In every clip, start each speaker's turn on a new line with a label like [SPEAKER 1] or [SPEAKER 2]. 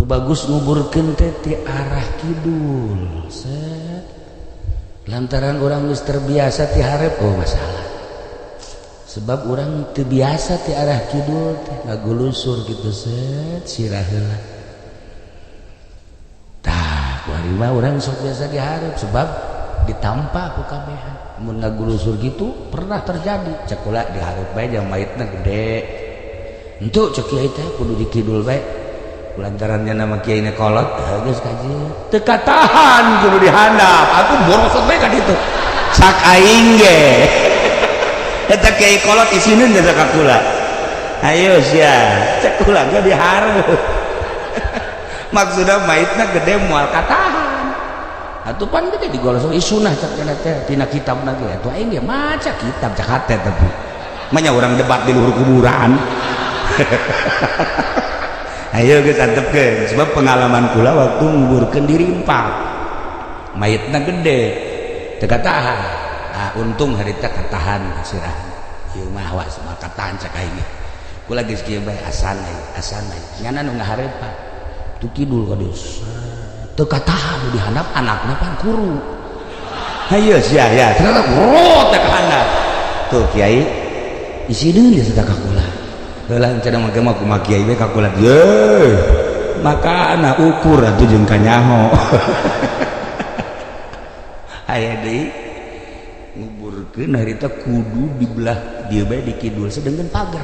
[SPEAKER 1] bagus nguburkeun teh ti arah kidul set lantaran orang geus terbiasa ti hareup masalah sebab orang teu biasa ti arah kidul teh ngagulusur kitu set sirah heula tah kuari mah urang sok biasa di hareup sebab ditampa ku kabehan mun ngagulusur gitu pernah terjadi cek ulah di hareup bae jeung maitna gede entu cek kieu teh kudu di kidul bae lantarannya nama kiai ini kolot geus kaji teu katahan kudu dihandap aku borosot bae ka ditu sak aing ge eta kiai kolot isinin jasa ka kula ayo sia cek kula ge dihareup maksudna maitna gede moal katahan atuh pan gede digolosor isunah cek kana teh tina kitabna ge atuh aing ge maca kitab cak hate tapi manya urang debat di luhur kuburan ayo geus antepkeun sebab pengalaman kula waktu nguburkeun di Rimpak mayitna gede teu katahan untung harita katahan sirah ieu mah was mah katahan cak aing kula geus kieu bae asan nyana nu ngahareupa tu kidul ka dieu teu katahan di handap anakna pan kuru ayo sia ya ternyata rot teh ka handap tuh kiai isideun dia sedekah kula heula cenah mangke mah kumaha kiai we ka kula ye maka anak ukur atuh jeung kanyaho aya deui nguburkeun harita kudu di belah dieu bae di kidul sedengkeun pagar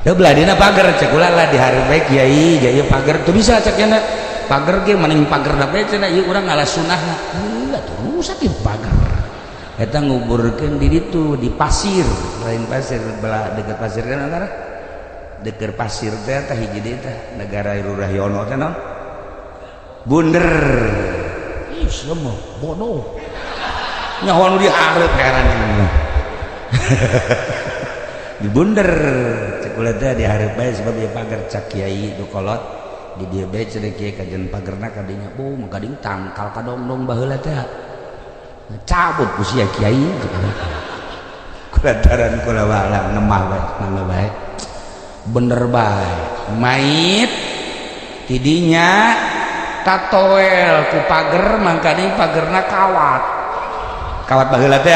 [SPEAKER 1] da belah dina pagar cek ulah lah di hareup bae kiai ieu pagar teu bisa cek cenah pagar ge maning pagar da bae cenah ieu urang ngalah sunahna heula terus ieu pagar eta nguburkeun di ditu di pasir lain pasir belah deket pasir kan antara deket pasir teh tah hiji deui teh negara Lurah Yono teh naon bunder ih semua bodoh nyaho nu dihareup heran ini di bunder cek ulah teh dihareup bae sebab ieu pagar cak kiai du kolot di dieu bae cenah kiai kajian pagerna ka dinya maka ding tangkal ka dongdong baheula teh cabut ku sia kiai kulantaran kula walang nemah bae mangga bae bener bae mait tidinya tatoel ku pager mangkani pagerna kawat baheula teh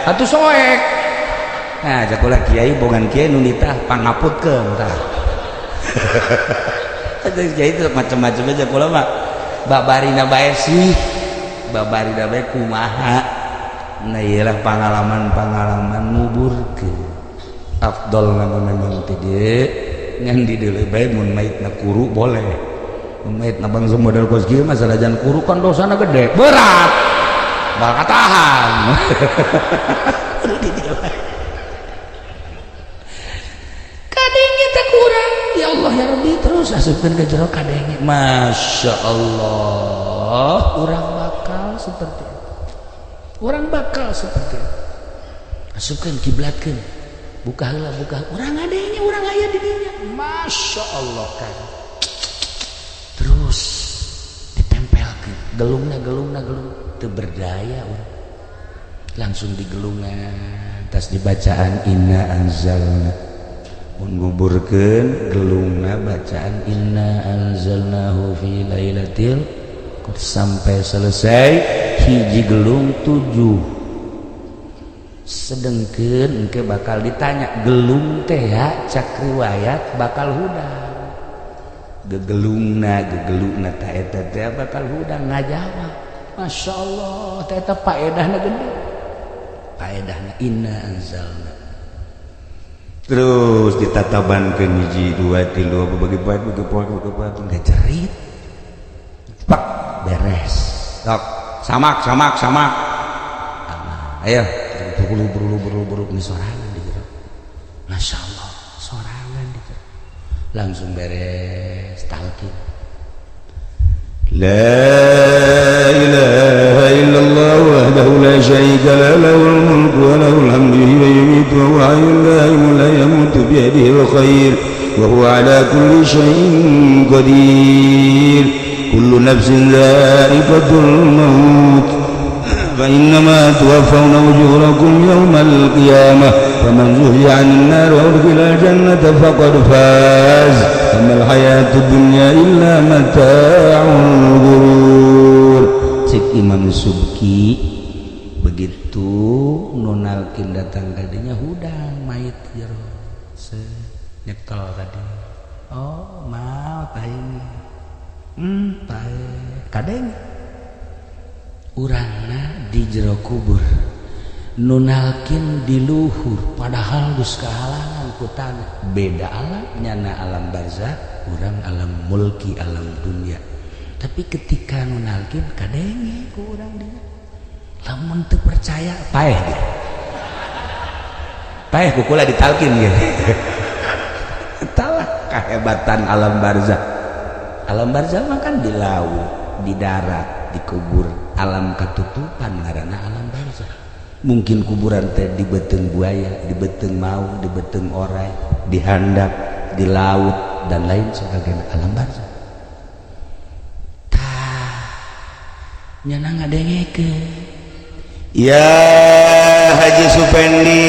[SPEAKER 1] atuh soek nah cak ulah kiai bogan kiai nu nitah pangaputkeun tah atuh kiai teh macam-macam aja kula mah babarina bae sih babarina bae kumaha nah iyalah pengalaman nguburkeun afdol memang teh dieu ngan di dieu bae mun maitna kuru boleh mun maitna bangsa model kos kieu mah salajan kuru kan dosana gede berat bal katahan di dieu bae kadenge teh kurang ya Allah ya Rabbi terus asupkeun ka jero kadenge Masya Allah urang bakal seperti itu orang bakal seperti itu asupkeun kiblatkeun buka heula urang adenya urang aya di dinya Masya Allah kan terus ditempelkeun gelungna teu berdaya urang langsung digelungan tas dibacaan inna anzalna mun nguburkeun gelungna bacaan inna anzalnahu fi lailatil sampai selesai hiji gelung 7 sedengkeun engke bakal ditanya gelung teh ya cak riwayat bakal hudang gegelungna ta eta teh bakal hudang ngajawab Masya Allah teh eta faedahna gede faedahna inna anzalna terus ditatabankeun hiji 2 3 bagi poe enggak cerit pak beres sok samak ayo buru ini sorangan di jero Masya Allah sorangan di jero langsung beres talqin
[SPEAKER 2] la ilaha illallah wahdahu la syarika lahu lahul mulku wa lahul hamdu wa yumiitu wa huwa hayyun la yamutu bi yadihil khair wa huwa ala kulli syai'in qadir kullu nafsin dha'iqatul maut فإنما توفون أجوركم يوم القيامة فمن زحزح عن النار وأدخل الجنة فقد فاز وما الحياة الدنيا إلا متاع الغرور.
[SPEAKER 1] Cik Imam Subki begitu nunalkin datang kadinya hudang mayit jero nyekel tadi. Oh mau taing tae kadeng urangna di jero kubur nunalkin di luhur padahal geus kahalangan ku tanah beda alam nyana alam barzakh urang alam mulki alam dunia tapi ketika nunalkin kadenge ku urang dia lamun teu percaya paeh gitu paeh kukula ditalkin gitu etalah kehebatan alam barzakh mah kan di laut di darat di kubur alam katutupan ngaranna alam barzakh mungkin kuburan teh di beteng buaya di beteng mau di beteng orai di handap di laut dan lain sebagainya alam barzakh tah nyana ngadengekeun
[SPEAKER 2] ya Haji Supendi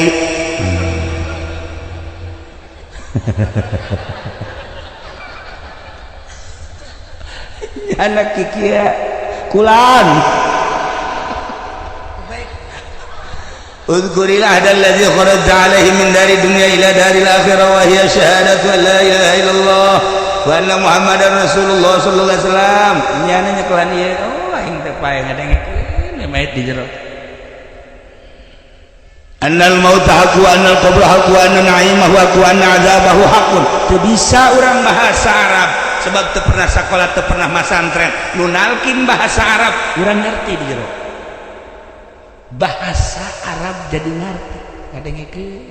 [SPEAKER 1] anak kikia kulan
[SPEAKER 2] Udhkuril ahda alladhi kharajta alaihi min dari dunya ila daril akhirah wa hiya syahadatu an la ilaha illallah wa anna muhammadar rasulullah sallallahu alaihi wasallam
[SPEAKER 1] nyana nyekelan ieu oh aing teh paeh ngadengekeun mayit di jero
[SPEAKER 2] annal mauta haqqu wa annal qabra haqqu wa anna na'imahu haqqu wa anna azabahu haqqun.
[SPEAKER 1] teu bisa urang bahasa Arab sebab teu pernah sakola teu pernah masantren nunalkin bahasa Arab urang ngerti di jero bahasa Arab jadi ngerti ngadengekeun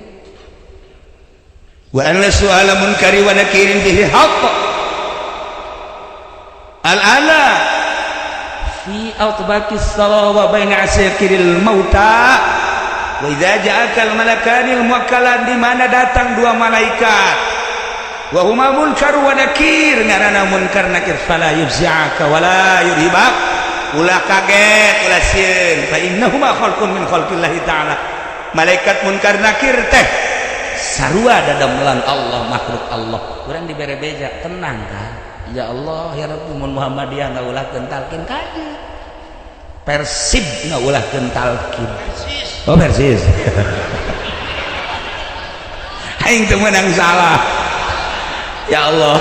[SPEAKER 2] wa anna su'ala munkari wa nakirin bihi haqq al-ana
[SPEAKER 1] fi autbaqis sawa wa baina asyakiril mauta
[SPEAKER 2] wa idza ja'akal malakanil muwakkalan di mana datang dua malaikat wa huma munkar wa nakir ngaranna munkar nakir fala yufzi'aka wa la yurhibak ulah kaget ulah sieun fa innahuma khalqun min khalqillahi ta'ala malaikat munkar nakir teh
[SPEAKER 1] sarua dadamelan Allah makhluk Allah urang dibere beja tenang kan ya Allah ya Rabbi mun Muhammadiyah ngaulahkeun talqin kaje Persib ngaulahkeun talqin oh Persis
[SPEAKER 2] aing teu meunang salah
[SPEAKER 1] ya Allah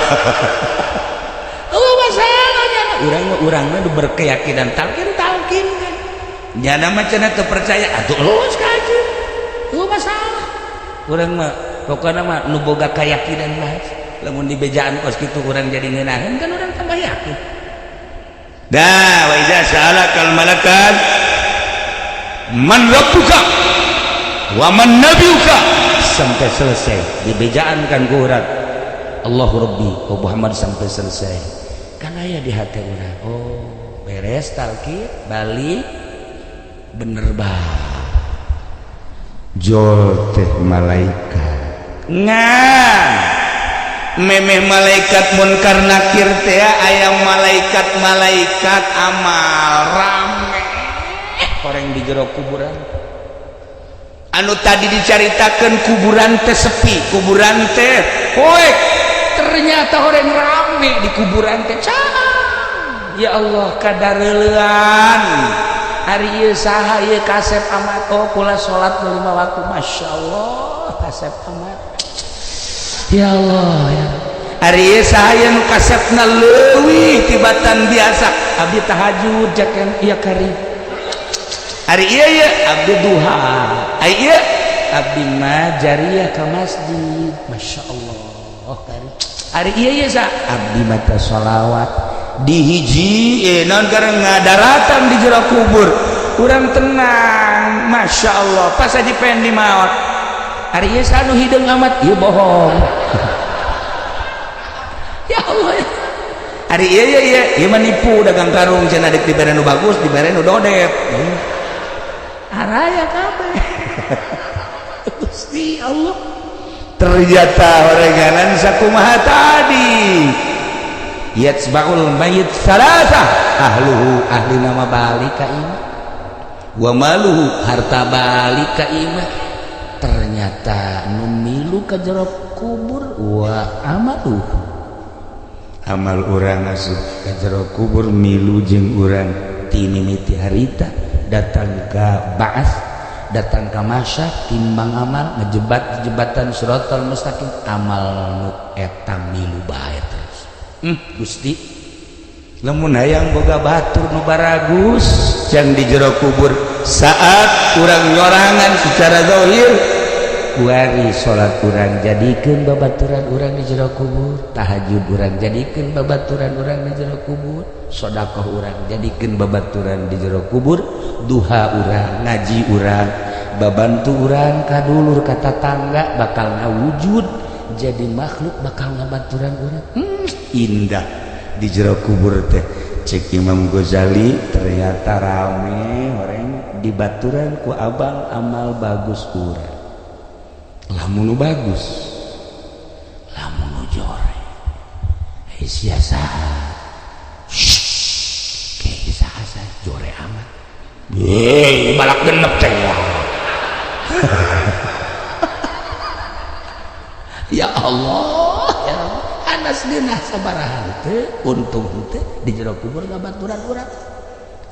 [SPEAKER 1] oh masalahnya urang-urangna berkeyakinan talqin kan
[SPEAKER 2] nyana mah cenah teu percaya atuh lulus kaji
[SPEAKER 1] oh masalah urang mah pokona mah nu boga keyakinan mah lamun di bejaan kos kitu urang jadi ngeunaheun kan urang tambah yakin
[SPEAKER 2] dah wa idza sa'alakal malakan man rabbuka wa man nabiyuka
[SPEAKER 1] sampai selesai di bejaan kan ku urang Allahu Rabbi wa Muhammad sampai selesai kan aya di hati urang oh beres talqin balik bener bah
[SPEAKER 2] jol teh malaikat ngan memeh malaikat munkar nakir teh aya malaikat amal rame
[SPEAKER 1] koreng di jero kuburan
[SPEAKER 2] anu tadi dicaritakeun kuburan teh sepi kuburan teh poek
[SPEAKER 1] ternyata orang rame di kuburan teh ya Allah kadareulean hari ieu saha ieu kasep amat oh kula salat 5 waktu Masya Allah kasep amat ya Allah ya
[SPEAKER 2] hari ieu saha nu kasepna leuwih tibatan biasa
[SPEAKER 1] abdi tahajud jaken ieu karib
[SPEAKER 2] hari ieu
[SPEAKER 1] abdi duha
[SPEAKER 2] ai ieu
[SPEAKER 1] abdi mah jariyah ka masjid Masya Allah karib hari ieu sa abdi maca sholawat
[SPEAKER 2] di hiji naon kareng ngadaratan di jero kubur urang tenang Masya Allah pas aja pengen di maot
[SPEAKER 1] hari ieu sa anu hideung amat ieu bohong ya Allah ya
[SPEAKER 2] hari ieu menipu dagang karung cenah dek dibere nu bagus dibere nu dodep
[SPEAKER 1] araya kabeh Gusti Allah
[SPEAKER 2] ternyata orenganan sakumaha tadi
[SPEAKER 1] yatsba'ul mayit salasa ahluhu ahli nama balik ka ini wa maluhu harta balik ka imah ternyata nu milu ka jero kubur wa amaluhu amal urang asup ka jero kubur milu jeung urang ti mimiti harita datang ka ba'ats datang ka masyar timbang amal ngejebat jebatan siratal mustaqim amal nu eta milu bae terus Gusti lamun hayang boga batur nu baragus jang di jero kubur saat urang nyorangan secara zahir kuari salat urang jadikeun babaturan urang di jero kubur tahajud urang jadikeun babaturan urang di jero kubur sedekah urang jadikeun babaturan di jero kubur duha urang ngaji urang babantu urang ka dulur ka tetangga bakal ngawujud jadi makhluk bakal ngabaturan urang indah di jero kubur teh cek Imam Ghazali ternyata rame orang di baturan ku abang amal bagus urang lamun nu bagus lamun nu jore sia saha kayak saha jore amat balak genep teh ya Allah ya Allah anas geunah sabaraha teh untung teh di jero kubur ngabaturan urang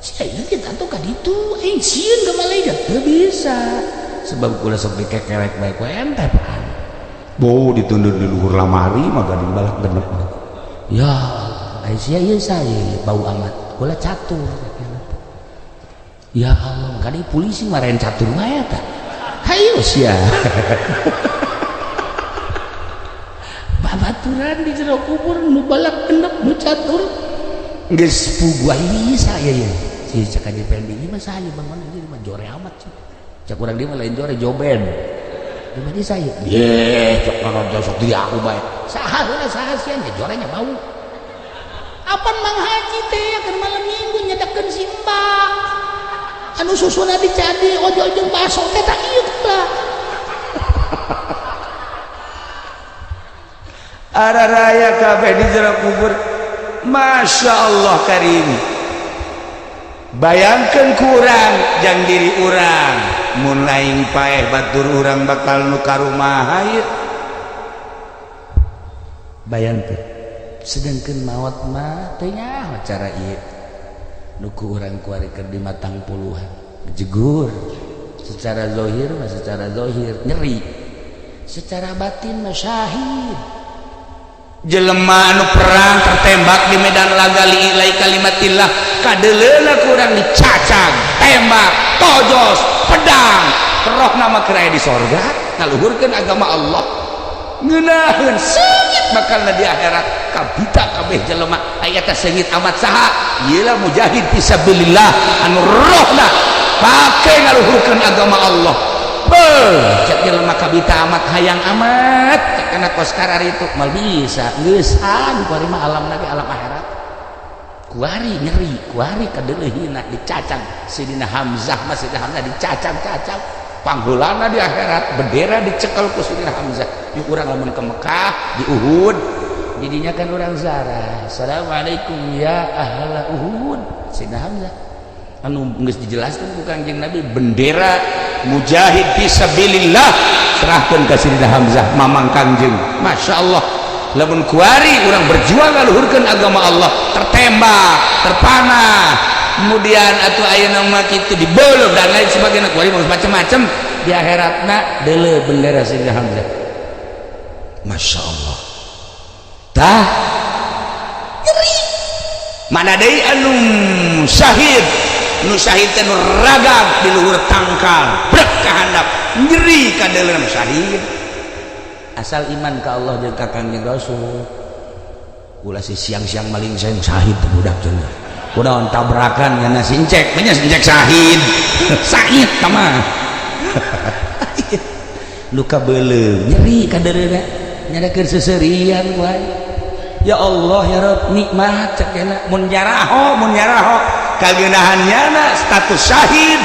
[SPEAKER 1] sia kita tuh ka ditu aing sieun ka malaikat teu bisa sebab kula sok dikekerek bae ku ente pan bau ditundur di luhur lamari mah gading balak genep ya Allah ai sia ieu saya bau amat kula catur ya Allah gading polisi marahin catur mah eta hayu sia babaturan di jero kubur nu balak genep nu catur geus puguh ieu saya ya si cak aja pending mah saya bangun ieu mah jore amat sih cak urang dia mah lain jore joben di mana saya ye cok nonton sok dia aku bae saha heula saha sia nya jorenya bau apan Mang Haji teh keur malam minggu nyedakeun simba anu susuna dicadi ojo-ojo baso teh tak ieu lah ara raya kabeh di jero kubur Masya Allah karim bayangkeun ku urang jang diri urang mun laing paeh batur urang bakal nu ka rumaha ieu bayangkeun sedengkeun maot mah teu nyaho cara ieu nu ku urang kuarikeun di matang puluhan jegur secara zahir mah secara zahir nyeri secara batin mah syahid jelema anu perang tertembak di medan laga liilai kalimatillah kadeleuna kurang dicacang tembak tojos pedang roh nama keraya di sorga ngaluhurkeun agama Allah ngeunaheun seungit bakalna di akhirat kabita kabeh jelema aya teh seungit amat saha ieu lah mujahid fisabilillah anu rohna pake ngaluhurkeun agama Allah cek jelema kabita amat hayang amat cek kana koskar ari itu mal bisa geus anu kuari mah alam nabi alam akhirat kuari nyeri kuari kadeuleuna dicacang Sidina Hamzah mah Sidina Hamzah dicacang-cacang panggulana di akhirat bendera dicekel ku Sidina Hamzah yuk urang lamun ke Mekah di Uhud jadinya kan urang zarah assalamualaikum ya ahla Uhud Sidina Hamzah anu geus dijelaskeun ku Kangjeng Nabi bendera mujahid fisabilillah serahkeun ka Sidina Hamzah mamang Kangjeng Masya Allah lamun kuari urang berjuang ngaluhurkeun agama Allah tertembak terpanah kemudian atuh ayeuna mah kitu dibeuleuh dan lain sebagainya kuari mah macam-macam di akhiratna deuleu bendera Sidina Hamzah Masya Allah tah nyeri mana deui anu syahid nu syahid teh nu ragam di luhur tangkal brek ka handap nyeri ka dalam syahid asal iman ka Allah jeung ka Kangjeng Rasul ulah si siang-siang maling saya syahid teh budak cenah kunaon tabrakan nya sincek nya sincek syahid syahid tama luka beuleuh nyeri ka deureuna nyadakeun seuseurean wae ya Allah ya Rabb nikmat cek enak mun jaraho kageunahannya status syahid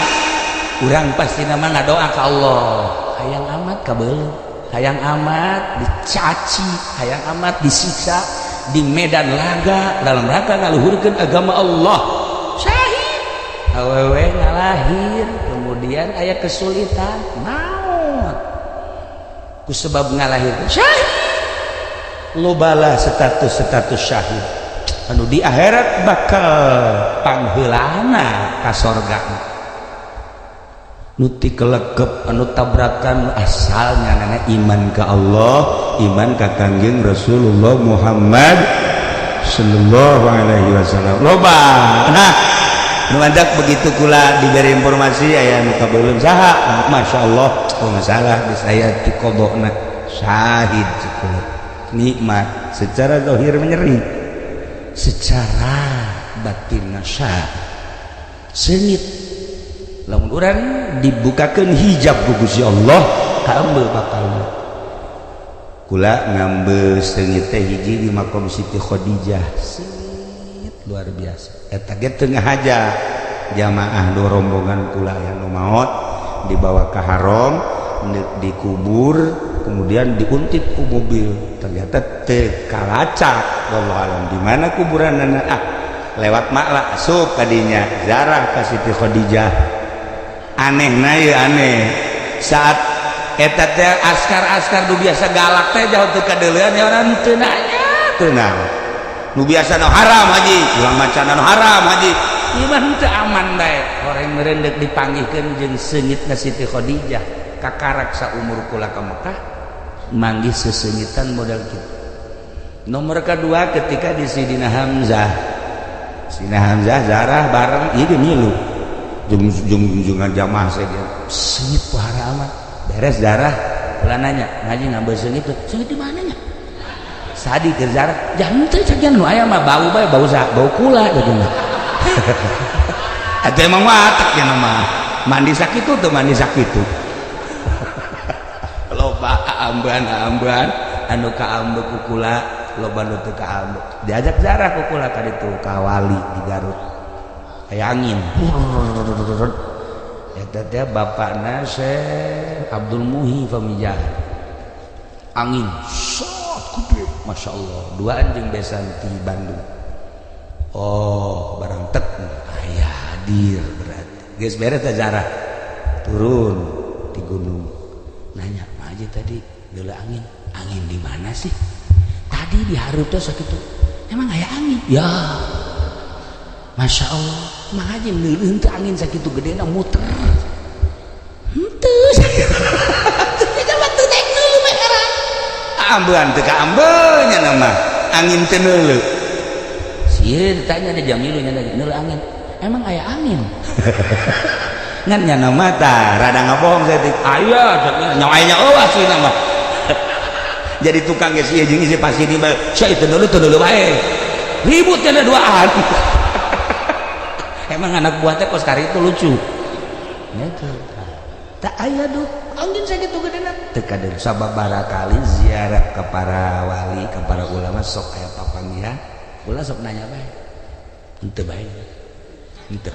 [SPEAKER 1] urang pasti nama ngadoa ka Allah hayang amat kabeuleuh hayang amat dicaci hayang amat disiksa di medan laga dalam rangka ngaluhurkeun agama Allah syahid awewe ngalahir kemudian aya kesulitan naon ku sebab ngalahir syahid lobala status syahid anu di akhirat bakal pangheulana ka sorga nu ti kelegep anu tabrakan asalnya nana iman ka Allah iman ka Kangjeng Rasulullah Muhammad sallallahu alaihi wasallam loba nah nu andak begitu kula diberi informasi aya nu kabeuleuh saha masyaallah oh masalah di saya ti qodona syahid cukup nikmat secara zahir menyeri secara batin syahid seungit lamun urang dibukakeun hijab ku Gusti Allah kaembeu bakal kula ngambil seungit teh hiji di makom Siti Khadijah seungit luar biasa eta ge tengah aja jamaah do rombongan kula aya nu maot dibawa ke haram dikubur kemudian diuntit ku mobil ternyata teu kalacak wallahu alam di mana kuburanna lewat makla asup kadinya ziarah ka Siti Khadijah anehna ye aneh saat eta teh askar-askar nu biasa galak teh jauh teu kadeulean ya urang teu nanya teu naon nu biasa nu haram haji ulang macana nu haram haji iman teu aman bae horeng meureun deuk dipanggihkeun jeung seungitna Siti Khadijah kakarak saumur kula ka Mekah manggih seseungitan model kitu nomor kedua ketika di Sidina Hamzah zarah bareng ieu ge milu junjungan jamaah saja seungit pohara amat beres darah kula nanya ngaji ngambil seungit di mana nya sadi ke zarah jangan teh cagian nu aya mah bau bae bau kula gitu mah atuh emang watak ya nama mandi sakitu teu mandi sakitu loba amban anu kaambeuk ku kula loba nu teu kaambeuk diajak zarah ku kula ka ditu ka wali di Garut aya angin eta teh bapakna Syekh Abdul Muhi Famijah angin sok gede masyaallah duaan jeung besan ti Bandung oh barang tek aya hadir berarti geus beres teh zarah turun di gunung nanya aja tadi geula angin di mana sih tadi di Harut teh sakitu emang aya angin ya Masya Allah mah aja neuleuh teh angin sakitu gedena muter henteu coba teu naik neuleuh mah heran ambeun teu kaambeun nya nama angin teu neuleuh sieun ditanya ada Jamilu nya neuleuh angin emang aya angin ngan nya nama tah rada ngabohong saya aya nyawa eueuh asli nama jadi tukang geus ieu jeung isi pasti di saya teu neuleuh bae ribut cenah duaan emang anak buah teh kos kari itu lucu gitu tak aya duh angin sakitu gedena teu kadeung sababaraha kali ziarah ke para wali ke para ulama sok aya papanggihan ulah sok nanya bae henteu bae henteu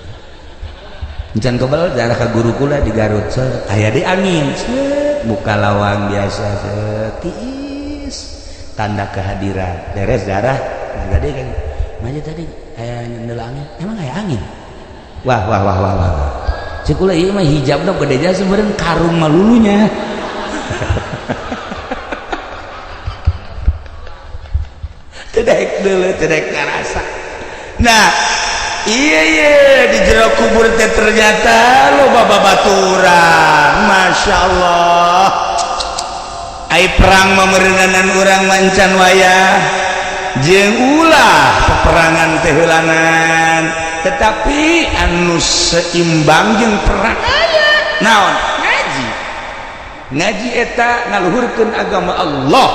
[SPEAKER 1] encan kebal ziarah ka guru kula di Garut aya di angin buka lawang biasa tiis tanda kehadiran beres ziarah gade kan manja tadi aya neuleuh angin emang aya angin wah cikula ieu mah hijabna bedanya sebenarnya karung malulunya tedek deuleu tedek ngarasa nah iya di jero kubur teh ternyata loba babaturan Masya Allah ai perang memereunganan urang mancan wayah jeung ulah peperangan teh heulanan tetapi anu seimbang jeung perang aya naon ngaji eta ngaluhurkeun agama Allah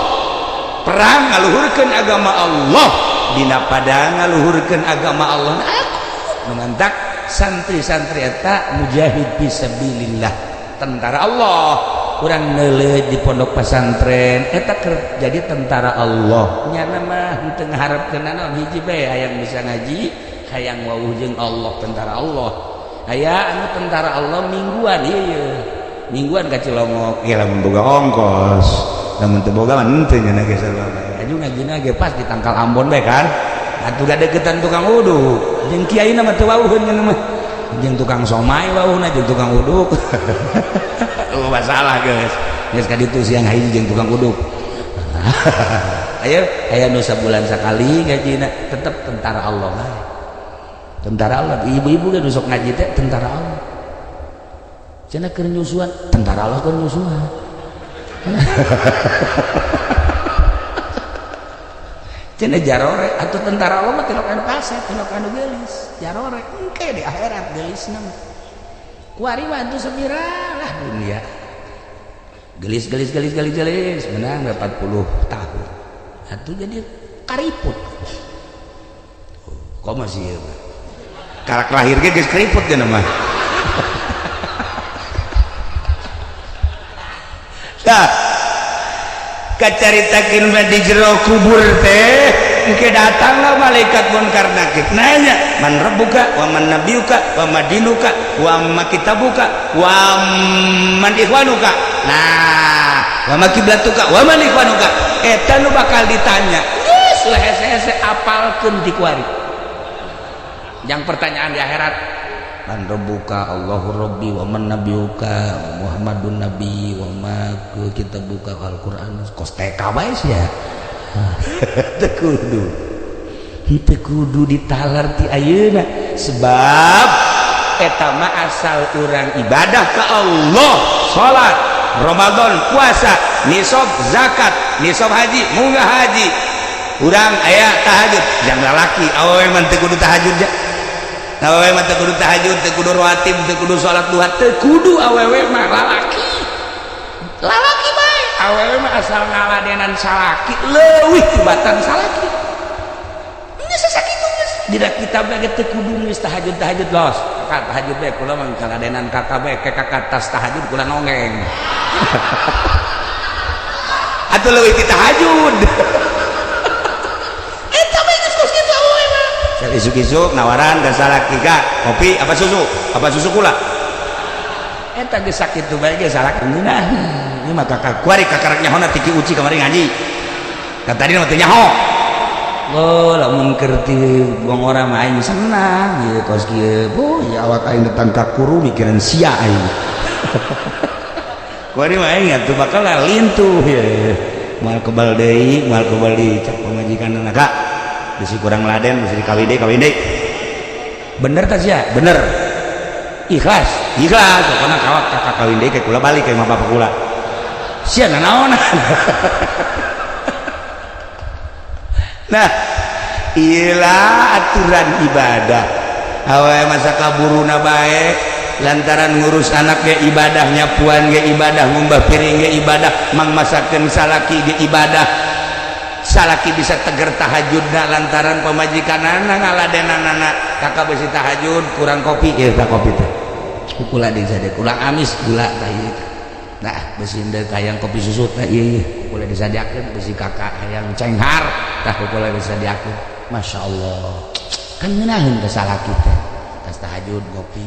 [SPEAKER 1] perang ngaluhurkeun agama Allah dina pada ngaluhurkeun agama Allah numantak santri-santri eta mujahid fisabilillah tentara Allah urang neuleuh di pondok pesantren eta keur jadi tentara Allah nya mah henteu ngaharepkeun naon hiji bae hayang bisa ngaji hayang wawuh jeung Allah tentara Allah aya anu tentara Allah mingguan ieu mingguan ka Cilongok ya lamun boga ongkos lamun teu boga mah henteu nya ge sarua aju ngajina ge pas di Tangkal Ambon bae kan atuh gak deketan tukang wudu jeung kiaina mah teu wawuheun nya mah jeung tukang somai wauhna jeung tukang uduk. Oh masalah guys. Geus ka ditu siang hiji jeung tukang uduk. Ayo aya nu sabulan sakali gajina tetep tentara Allah. Tentara Allah, ibu-ibu kan sok ngaji teh tentara Allah. Cenah keur nyusuan, tentara Allah keur nyusuan. Cenah jarore atuh tentara Allah mah teu anu kaset, teu anu geulis, jarore engke di akhirat geulisna mah. Kuari mah atuh sabira lah dunia. Gelis menang 40 tahun. Atuh jadi kariput. Kok masih ieu mah. Karak lahir ge geus keriput geuna mah. Tah kacaritakeun mah di jero kubur teh engke datanglah malaikat munkar nakir nanya man rabbuka wa man nabiyuka wa madinuka wa ma kitabuka wa man ikhwanuka. Nah wa ma kiblatuka wa man ikhwanuka eta nu bakal ditanya geus lah hese-hese apalkeun ti kuari. Yang pertanyaan di akhirat man rabbuka Allahu rabbi wa man nabiyuka Muhammadun nabi wa ma kitabuka Al-Qur'an kos TK bae sia. Teu kudu ditalar ti ayeuna sebab eta mah asal urang ibadah ka Allah, salat, Ramadan, puasa, nisab zakat, nisab haji, munggah haji. Urang aya tahajud, jang lalaki awewe mah teu kudu tahajud ja. Awewe mah teu kudu tahajud, teu kudu rawatib, teu kudu salat duha, teu kudu awewe mah lalaki. Lalaki bae, awewe mah asal ngaladenan salaki, leuwih tibatan salaki. Geus sakitu geus. Dina kitab ge teu kudu geus tahajud los. Kakak tahajud bae kula mah ngaladenan kakak bae ke kakak tas tahajud kula nongeng. Atuh leuwih ti tahajud. Isuk-isuk nawaran ke salaki kak kopi apa susu kula eta geus sakitu bae ge salaki nah ieu mah kakak kuari kakarak nyahona tiki uci kamari ngaji ka tadi mah teu nyaho oh lamun keur ti buang orang mah aing senang ieu kos kieu boh ya awak aing datang ka kuru mikiran sia aing kuari mah aing atuh bakal lintuh ye moal kebal deui cak pamajikanna kak bisi kurang laden bisi kawin deh bener tak sih ya bener ikhlas pokoknya kawak kakak kawin deh kayak kula balik kayak bapak kula sia nanaon. Nah iyalah aturan ibadah awe masa kaburuna baik lantaran ngurus anak ge ibadah nyapuan ge ibadah ngumbah piring ge ibadah mang masakeun salaki ge ibadah salaki bisa teger tahajudna lantaran pamajikanana ngaladenanana kakak besi tahajud kurang kopi ya tak kopi teh kula di sadeu kurang amis gula tah ieu nah besi endeu hayang kopi susu teh ieu kula disadiakeun besi kakak hayang cenghar tah kula disadiakeun masyaallah kan ngeunaheun ka salaki teh tas tahajud ngopi